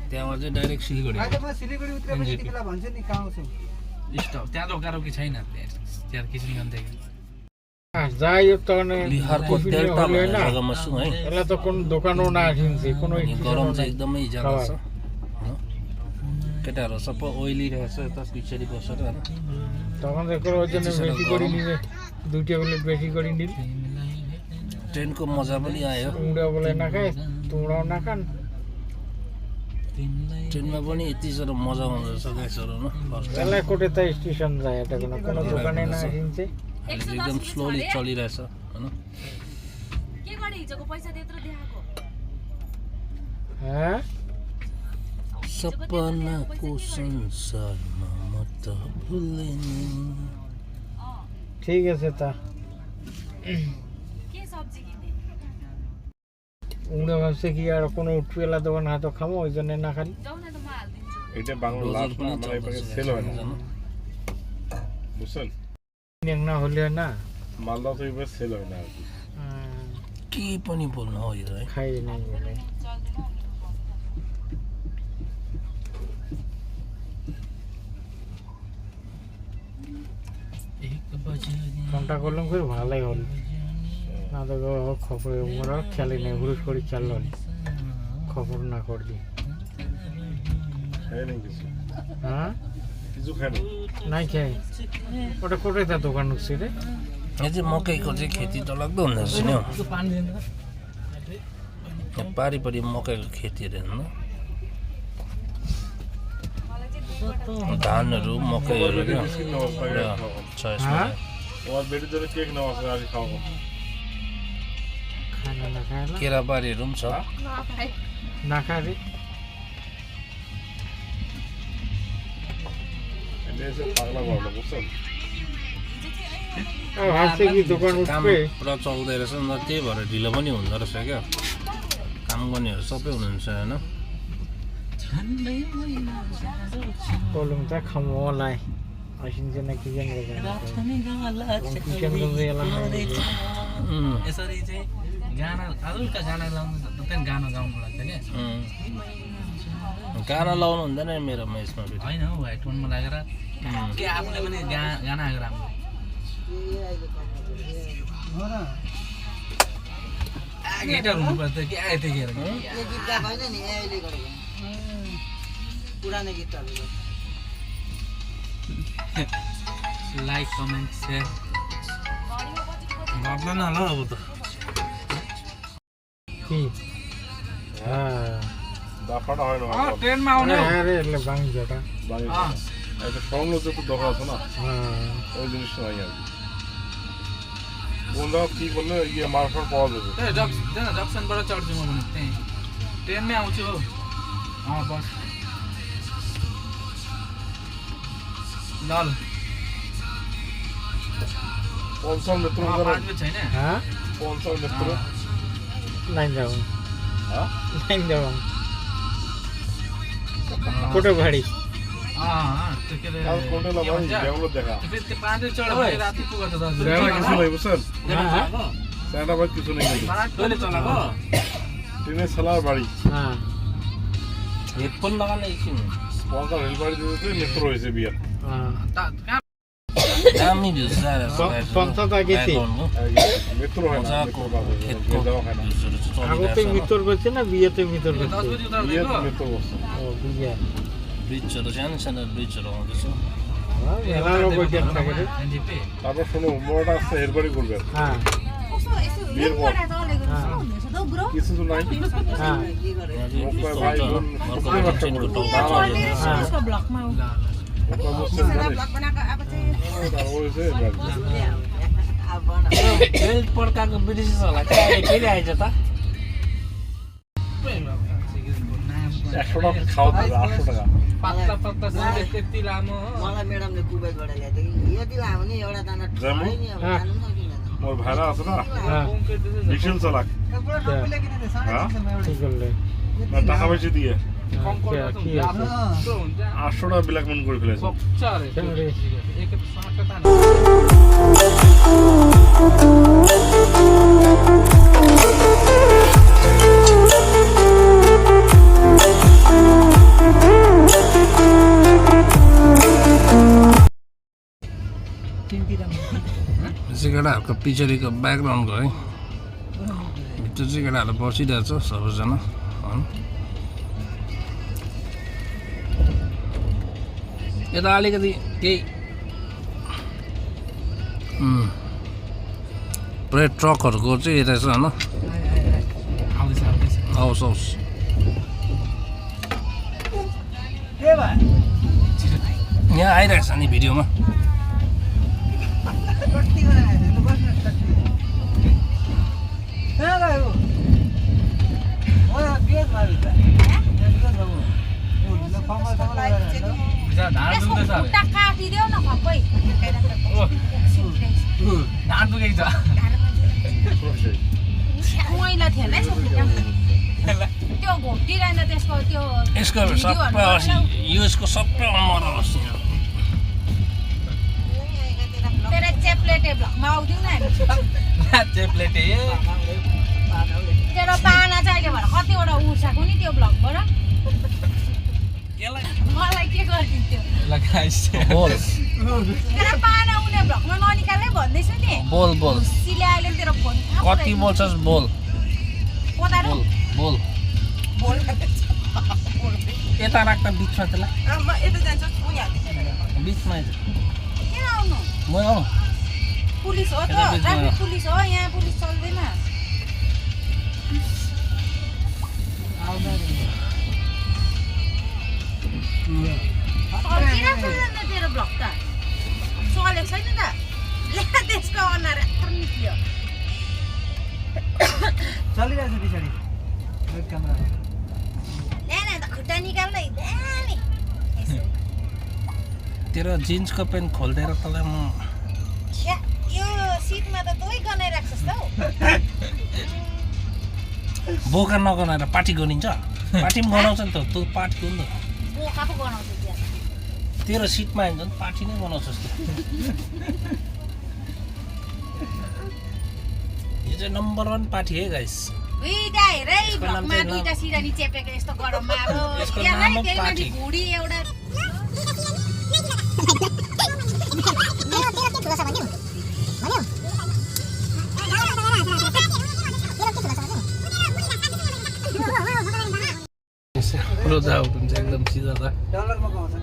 त्यहाँबाट चाहिँ डाइरेक्ट सिलगढी आज म सिलिगुडी उत्रेपछि तिमीलाई भन्छु नि कहाँ आउँछु स्टप त्यहाँ रोकारोकी छैन त्यहाँ किसनगढदेखि যাই হোক তখন बिहारको डेल्टामा जग्गामा छौँ है এলা তো কোন দোকানও না কিনছে কোনো अनि गरम चाहिँ एकदमै ज्यादा छ केटाहरू सबै ओइलिरहेको छ यता पछाडि बसेर होइन তখন দেখো ওই জন্য বেশি করে নিবে 2 টেবিল বেশি করে নিল ट्रेनको मजा पनि आयो তোমরা বলে না খায় তোমরাও না খান ट्रेनमा पनि यति साह्रो मजा आउँदो रहेछ गाइसहरू न फर्स्ट टाइम त्यसलाई कोटे त स्टेसन যায় এটা কোনো দোকানে না কিনছে एकदम स्लोली चलिरहेछ हैन के गरे हिजोको पैसा त्यत्रो देखाको হ্যাঁ सपनाको संसारमा म त भुलेँ ঠিক আছে তা के सब्जी किने উনি ভাবছে কি আর কোনো উঠপেলা দোকান হাতে খামো ওই জন্য না খালি जाऊ न त म हाल्दिन्छु এটা বাংলা লাস্ট না আমরা এবারে সেল হয় না বুঝছেন নেং না হলে না মালদা তো এবারে সেল হয় না के पनि बोल्न हो यो है খাই নাই বলে ফোনটা করলাম খুব ভালোই হল না তো খবর মোরা খেলে নেই হুরুস করে চাললো খবর না করলি খাই নাই কিছু হ্যাঁ কিছু খাই নাই নাই খাই ওটা কোথায় তা দোকান উঠছে রে यो चाहिँ मकैको चाहिँ खेती त लाग्दो हुँदो रहेछ नि हौ पारिपरि मकैको खेतीहरू हेर्नु धानहरू मकैहरू क्या छ यसमा और बेटी जरा केक नवाज आज खाओ खाना ना खाएला केराबारीहरू पनि छ ना खा रे ऐसे पागला भर्नु बुझ्छन् अब हास्य की दोकान काम उठ्पे पुरा चल्दै रहेछ नि त त्यही भएर ढिलो पनि हुँदो रहेछ क्या काम गर्नेहरू सबै हुनुहुन्छ होइन kolong ta khamo lai asin jena ki jeng ga kitchen गर्दै एला यसरी चाहिँ गाना हल्का गाना लाउनु त्यहाँ गाना गाउनु लाग्छ क्या गाना लाउनु हुँदैन मेरोमा यसमा फेरि होइन हौ हेडफोनमा लागेर के आफूले पनि गाना आएको राम्रो गिटार हुनुपर्छ के आयो त्यतिखेर पुरानो गीतहरू लाइक कमेन्ट सेयर गर्दैन होला अब त ki ha दाफाटा होइन ट्रेनमा आउने हो अरे ले बाङ जटा बानी এটা সংলো যত দরকার আছে না ha ওই জিনিসটা নাই আর বন্ধা কি করলে ইয়ে মার্কেট পাওয়া যাবে ए जक्सनबाट चढ्छु म पनि त्यहीँ ट्रेनमै आउँछु हौ बस ल ल পঞ্চম মিত্র 5 बजे छैन ha পঞ্চম মিত্র नाइन जाऊ হ্যাঁ नाइन जाऊ कोटो भाडी त्यो के अरे কাল কোনটা লাগাই বেঙ্গলোর দেখা फेरि त्यो 5 बजे चढ्यो भने राति पुग्छ त সেটা কিছু নাই বুঝছেন ha সেটা বাদ কিছু নেই तैँले चलाएको ট্রেনে সালার বাড়ি ha हेडफोन लगाएर एकछिन পঞ্চম রেলবাড়ি দিতে মিত্র হয়েছে বিয়ার ha कहाँ दामी भ्युज आएर पञ्चायत आएपछि মিত্র হয় না मजाको खेतको দেওয়া হয় না भ्युजहरू चाहिँ आगो चलिरहेछ चाहिँ मित्र गर्छ न बिहे चाहिँ मित्र 10 गर्छ बजे उता বিয়ে दिएको মিত্র বসছে ओ बिहे ब्रिजहरू सानो सानो ब्रिजहरू आउँदैछ हेलालो गइदिया থাকে रे एनजिपी তারপর শোনো বড়টা আসছে হেরবাড়ি করবে हा বিয়ের পর हा কিছু তো নাই हा ওকে ভাই বোন সবচেয়ে ব্যবসা করে हा ब्लकमा ওকে মুসলিম জানিস ওইছে बेल्ट पड्काएको ब्रिटिसहरूलाई कहिले फेरि आएछ त 100 টাকা খাওয়া দাওয়া 800 টাকা पत्ता पत्ता सुन्दै त्यति लामो हो मलाई म्याडमले कुबेतबाट ल्याएको थियो यति लामो नि एउटा दाना जामु? छैन नि अब खानु सकिँदैन মোর ভাইরা আছে না हा বিশাল চালাক হ্যাঁ ठीक गर्ले না টাকা পয়সা দিয়ে के আছে 800 টাকা ব্ল্যাকমেন করে ফেলেছে एक साट चाहिँ केटाहरूको पछाडिको ब्याकग्राउन्डको है भित्र चाहिँ केटाहरू बसिरहेछ सबैजना होइन यता अलिकति केही पुरै ट्रकहरूको चाहिँ रहेछ होइन आउँदैछ हवस् हवस् के भयो यहाँ आइरहेको छ नि भिडियोमा कति गरायो लु बस्नु कति कहाँ गयो ओ बिएस भयो त ढाड दुख्दैछ अरे खुट्टा काटिदेऊ न खप्पै ढाड दुखेको छ मैला थियो होला त्यो घोप्टिरहँदा त्यसको त्यो यसको सबै यसको सबै अमर अस्ति तेरो चेप्लेटे भ्लगमा आउँथ्यौँ न हामी चेप्लेटे तेरो पाना चाहियो भने कतिवटा उर्साको नि त्यो भ्लगबाट मलाई के गरिदिन्थ्यो बोल तेरो पाना उनी भ्लगमा ननिकाल्नै भन्दैछु नि बोल बोल सिले अहिले तेरो फोन कति बोल्छस् बोल कोदारो बोल बोल यता राख्दा बिचमा त्यसलाई बिचमा किन आउनु म आउँ पुलिस हो त ट्राफिक पुलिस हो यहाँ पुलिस चल्दैन चल्किरहेको छैन त तेरो भ्लग त चलेको छैन त ल्या त्यसको अनुहार यत्रो निक्लियो चलिरहेछ पछाडि क्यामेरा ल्या त खुट्टा निकाल्दै दामी तेरो जिन्सको पेन्ट खोलिदिएर तँलाई म छ्या यो सिटमा त तै गनाइरहेको छस् त हौ बोका नगनाएर पार्टी गरिन्छ पार्टी पनि गनाउँछ नि त तँ पार्टी हो नि त बोका पो गनाउँछ त्यहाँ तेरो सिटमा आइन्छ नि पार्टी नै बनाउँछस् त यो चाहिँ नम्बर 1 पार्टी है गाइस दुईटा हेरै भ्लगमा दुईटा सिरानी चेपेको यस्तो गरममा अब यसको त्यहाँ नाम हो त्यही माथि पार्टी। भुडी एउटा रोजा हुन्छ एकदम सिधा त डलरमा कमाउँछ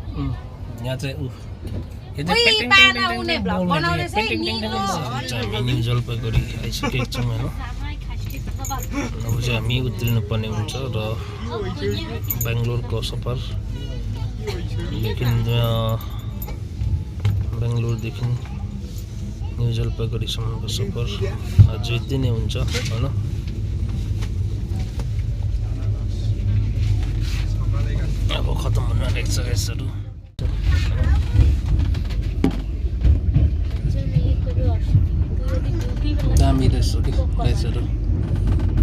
यहाँ चाहिँ ऊ यो उही चाहिँ पाना उनी भ्लग बनाउँदैछ है निलो हामी न्यु जलपाइगुडी आइसकेको छौँ होइन अब चाहिँ हामी उत्रिनु पर्ने हुन्छ र बेङ्गलोरको सफर बेङ्गलोरदेखि न्यु जलपाइगुडीसम्मको सफर अझ यति नै हुन्छ होइन अब खतम हुन आँटेको छ गाइसहरू दामी रहेछ कि गाइसहरू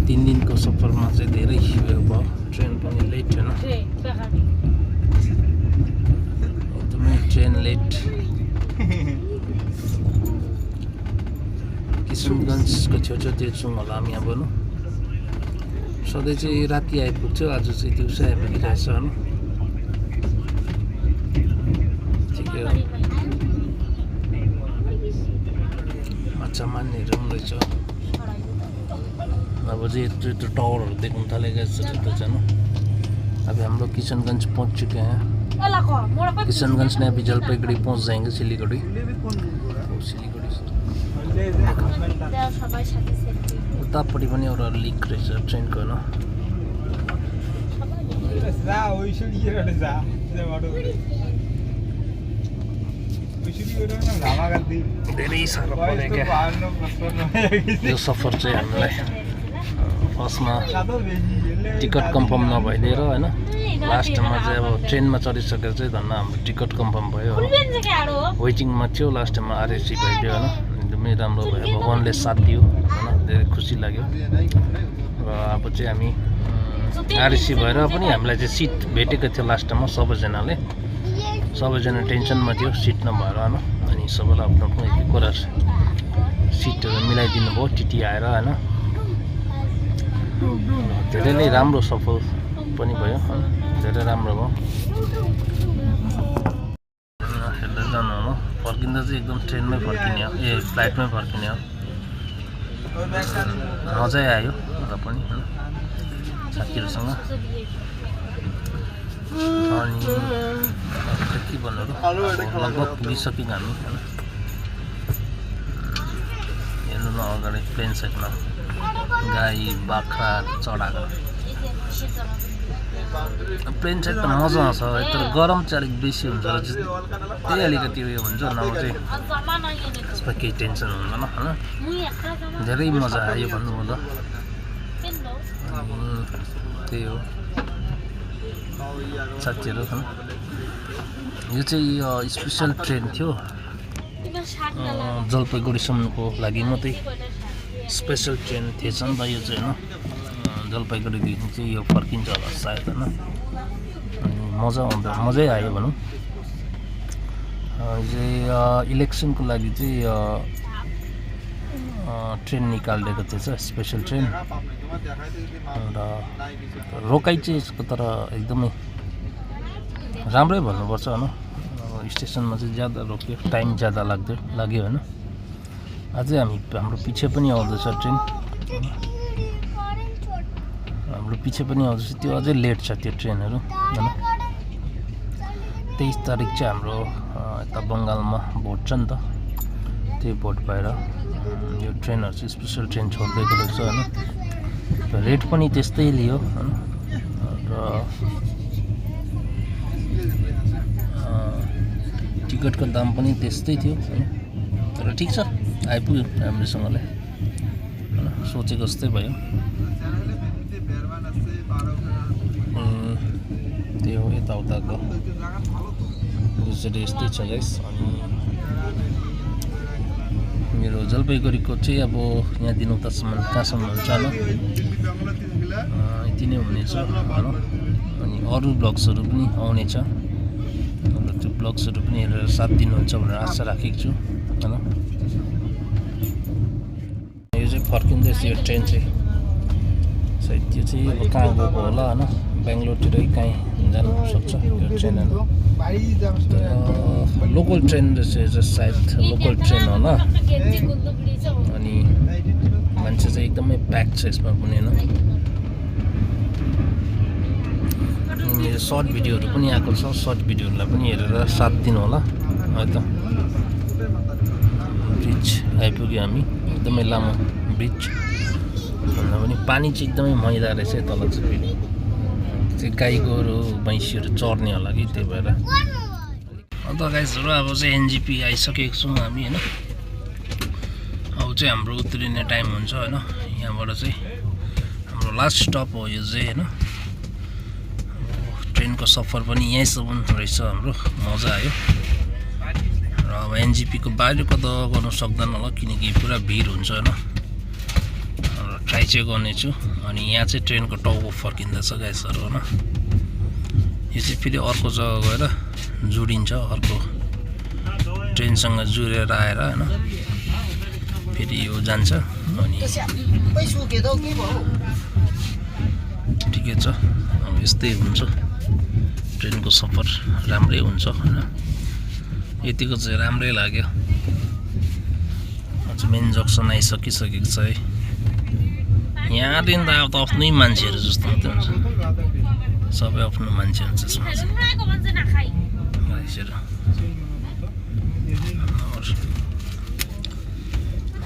3 दिनको सफरमा चाहिँ धेरै उयो भयो ट्रेन पनि लेट होइन एकदमै ट्रेन लेट किसनगञ्जको छेउछाउतिर छौँ होला हामी अब भनौँ सधैँ चाहिँ राति आइपुग्थ्यो आज चाहिँ दिउँसो आइपुगिरहेछ होइन ठिकै हो माछा मार्नेहरू पनि रहेछ अब चाहिँ यत्रो टावरहरू देख्नु थालेको छ जानु अब हम लोग किशनगंज पहुंच चुके हैं किशनगंज ने अभी जलपाईगुड़ी पहुंच जाएंगे सिलीगुड़ी सिलीगुड़ी उतापट्टि पनि एउटा लिक रहेछ ट्रेनको होइन धेरै साह्रो पऱ्यो क्या यो सफर चाहिँ हामीलाई फर्स्टमा टिकट कन्फर्म नभइदिएर होइन लास्टमा चाहिँ अब ट्रेनमा चढिसकेर चाहिँ धन्न हाम्रो टिकट कन्फर्म भयो वेटिङमा थियो लास्टमा आरएसी भइदियो होइन एकदमै राम्रो भयो भगवान्ले साथ दियो होइन धेरै खुसी लाग्यो र अब चाहिँ हामी आरएसी भएर पनि हामीलाई चाहिँ सिट भेटेको थियो लास्टमा सबैजना टेन्सनमा थियो सिट नभएर होइन अनि सबैलाई आफ्नो आफ्नो एक कुरा सिटहरू मिलाइदिनु भयो टिटी आएर होइन धेरै नै राम्रो सफल पनि भयो धेरै राम्रो भयो हेर्दै जानु हो फर्किँदा चाहिँ एकदम ट्रेनमै फर्किने हो फ्लाइटमै फर्किने हो मजै आयो र पनि होइन साथीहरूसँग अनि के भन्नु लगभग पुगिसक्यौँ हामी होइन हेर्नु न अगाडि प्लेन साइडमा गाई बाख्रा चढाएको प्लेन चाहिँ त मजा आउँछ तर गरम चाहिँ अलिक बेसी हुन्छ र त्यही अलिकति उयो हुन्छ नभए चाहिँ त्यसमा केही टेन्सन हुँदैन होइन धेरै मजा आयो भन्नुभयो त्यही हो साथीहरू यो चाहिँ स्पेसल ट्रेन थियो जलपाइगुडीसम्मको लागि मात्रै स्पेसल ट्रेन थिएछ नि त यो चाहिँ होइन जलपाइगुडीदेखि चाहिँ यो फर्किन्छ होला सायद होइन मजै आयो भनौँ यो चाहिँ इलेक्सनको लागि चाहिँ ट्रेन निकालिदिएको थिएछ स्पेसल ट्रेन र रोकाइ चाहिँ यसको तर एकदमै राम्रै भन्नुपर्छ होइन स्टेसनमा चाहिँ ज्यादा रोक्यो टाइम ज्यादा लाग्यो होइन अझै हाम्रो पछि पनि आउँदैछ ट्रेन हाम्रो पछि पनि आउँदैछ त्यो अझै लेट छ त्यो ट्रेनहरू होइन 23 तारिक चाहिँ हाम्रो यता बङ्गालमा भोट छ नि त त्यही भोट भएर यो ट्रेनहरू चाहिँ स्पेसल ट्रेन छोडिदिएको रहेछ होइन रेट पनि त्यस्तै लियो होइन र टिकटको दाम पनि त्यस्तै थियो होइन तर ठिक छ आइपुग्यो राम्रोसँगले होइन सोचेको जस्तै भयो त्यो हो यताउताको चाहिँ यस्तै छ गाइस अनि मेरो जलपाइगुडीको चाहिँ अब यहाँदेखि उतासम्म कहाँसम्म हुन्छ होइन यति नै हुनेछ होइन अनि अरू ब्लग्सहरू पनि आउनेछ अन्त त्यो ब्लग्सहरू पनि हेरेर साथ दिनुहुन्छ भनेर आशा राखेको छु होइन यो चाहिँ फर्किँदैछ यो ट्रेन चाहिँ सायद त्यो चाहिँ अब कहाँ गएको होला होइन बेङ्गलोरतिरै कहीँ जानु सक्छ यो ट्रेनहरू लोकल ट्रेन रहेछ सायद लोकल ट्रेन होला अनि मान्छे चाहिँ एकदमै प्याक छ यसमा पनि होइन यो सर्ट भिडियोहरू पनि आएको छ सर्ट भिडियोहरूलाई पनि हेरेर साथ दिनु होला है त ब्रिज आइपुग्यो हामी एकदमै लामो ब्रिज भन्दा पनि पानी चाहिँ एकदमै मैला रहेछ तल चाहिँ फेरि चाहिँ गाई गोरु भैँसीहरू चर्ने होला कि त्यही भएर अन्त गाइसहरू अब चाहिँ एनजेपी आइसकेको छौँ हामी होइन अब चाहिँ हाम्रो उत्रिने टाइम हुन्छ होइन यहाँबाट चाहिँ हाम्रो लास्ट स्टप हो यो चाहिँ होइन ट्रेनको सफर पनि यहीँसम्म रहेछ हाम्रो मजा आयो र अब एनजेपीको बाहिरको त गर्नु सक्दैन होला किनकि पुरा भिड हुन्छ होइन ट्राई चाहिँ गर्नेछु अनि यहाँ चाहिँ ट्रेनको टाउको फर्किँदैछ गाइसहरू होइन यो चाहिँ फेरि अर्को जग्गा गएर जोडिन्छ अर्को ट्रेनसँग जोडेर आएर होइन फेरि यो जान्छ अनि ठिकै छ अब यस्तै हुन्छ ट्रेनको सफर राम्रै हुन्छ होइन यतिको चाहिँ राम्रै लाग्यो अझ मेन जङ्सन आइसकिसकेको छ है यहाँदेखि त अब त आफ्नै मान्छेहरू जस्तो मात्रै हुन्छ सबै आफ्नो मान्छे हुन्छ यसमा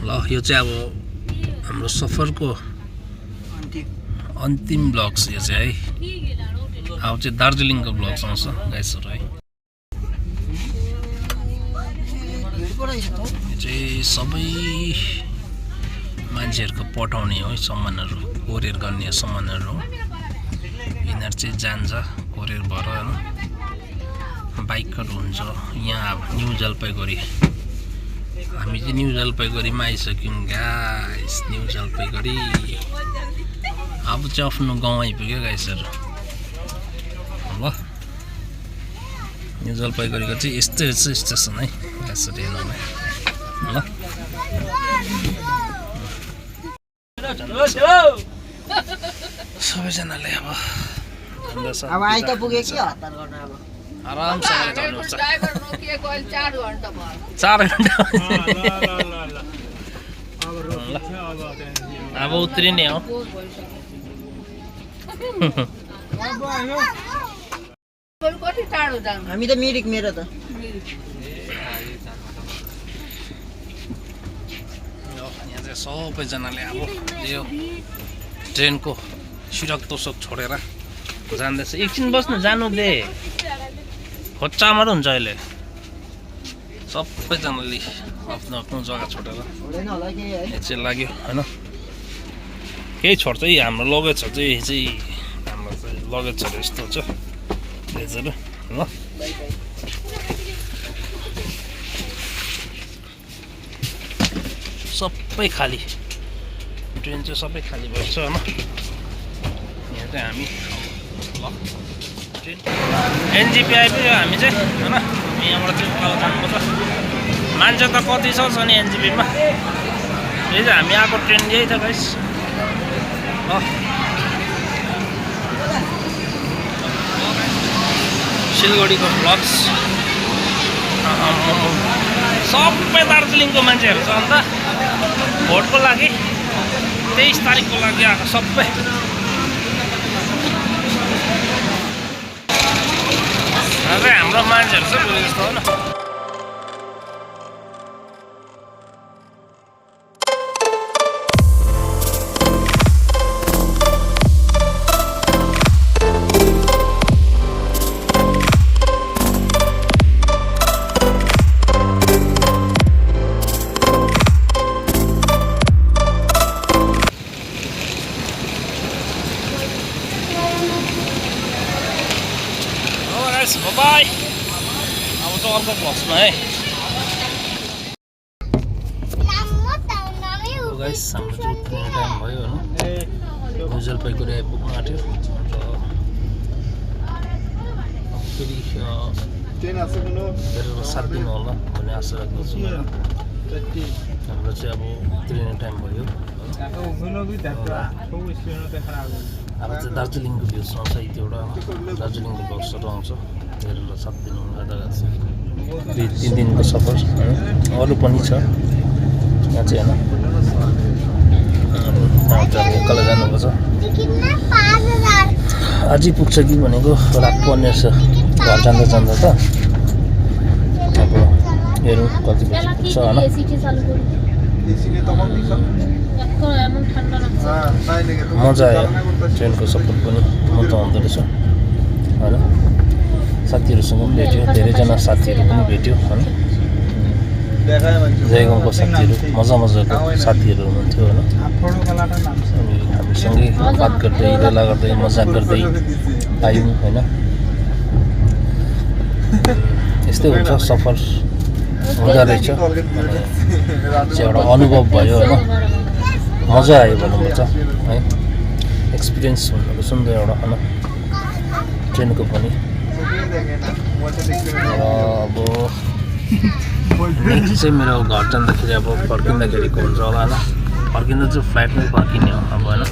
ल यो चाहिँ अब हाम्रो सफरको अन्तिम ब्लग्स यो चाहिँ है अब चाहिँ दार्जिलिङको ब्लग्स आउँछ गाइसहरू है यो चाहिँ सबै मान्छेहरूको पठाउने हो सामानहरू कोरियर गर्ने सामानहरू हो यिनीहरू चाहिँ जान्छ कोरियर भएर होइन बाइकहरू हुन्छ यहाँ अब न्यू जलपाइगुडी हामी चाहिँ न्यू जलपाइगुडीमा आइसक्यौँ गाइस न्यू जलपाइगुडी अब चाहिँ आफ्नो गाउँ आइपुग्यो गाइसहरू ल न्यू जलपाइगुडीको चाहिँ यस्तै रहेछ स्टेसन है गाइसहरू हेर्नु ल सबैजनाले अब आइ त पुगे के हतार गर्न अब आरामसँगले जानुपर्छ 4 घन्टा अब उत्रिने हो कति टाढो जानु हामी त मिरिक मेरो त यहाँ चाहिँ सबैजनाले अब यो ट्रेनको सिरक तोसक छोडेर जाँदैछ एकछिन बस्नु जानु दे खच्चामर हुन्छ अहिले सबैजनाले आफ्नो आफ्नो जग्गा छोडेर चाहिँ लाग्यो होइन केही छोड्छ है हाम्रो लगेजहरू चाहिँ हाम्रो चाहिँ लगेजहरू यस्तो हुन्छ लगेजहरू ल सबै खाली ट्रेन चाहिँ सबै खाली भएको छ होइन यहाँ चाहिँ हामी ल ट्रेन एनजेपी आइपुग्यो हामी चाहिँ होइन यहाँबाट चाहिँ उकालो जानुपर्छ मान्छे त कति छ नि एनजेपीमा यही चाहिँ हामी आएको ट्रेन यही छ गाइस सिलगढीको ब्लग्स सबै दार्जिलिङको मान्छेहरू छ अन्त भोटको लागि 23 तारिकको लागि आएको सबै हाम्रो मान्छेहरू चाहिँ बुझे जस्तो होइन बाई अब चाहिँ अर्को बसमा है गाइस हाम्रो चाहिँ उत्रिने टाइम भयो होइन जलपाइगुडी आइपुग्नु आँट्यो र फेरि साथ दिनु होला भन्ने आशा राख्दछु हाम्रो चाहिँ अब उत्रिने टाइम भयो अब चाहिँ दार्जिलिङको भ्यू आउँछ यतिवटा दार्जिलिङको बक्सहरू आउँछ हेरेर सात दिन हुँदा 3 दिनको सफर अरू पनि छ यहाँ चाहिँ होइन उकालो जानुपर्छ अझै पुग्छ कि भनेको रात पर्ने रहेछ घर जाँदा जाँदा त अब हेरौँ कति बजी पुग्छ होइन मजा आयो ट्रेनको सफर पनि मजा आउँदो रहेछ होइन साथीहरूसँग पनि भेट्यो धेरैजना साथीहरू पनि भेट्यो होइन जयगाउँको साथीहरू मजाको साथीहरू हुनुहुन्थ्यो होइन अनि हामीसँगै बात गर्दै रेला गर्दै मजाक गर्दै आयौँ होइन यस्तै हुन्छ सफर हुँदो रहेछ चाहिँ एउटा अनुभव भयो होइन मजा आयो भन्नुपर्छ है एक्सपिरियन्स भन्नु सुन्दर एउटा होइन ट्रेनको पनि अब नेक्स्ट चाहिँ मेरो घर जाँदाखेरि अब फर्किँदाखेरिको हुन्छ होला होइन फर्किँदा चाहिँ फ्लाइटमै फर्किने हो अब होइन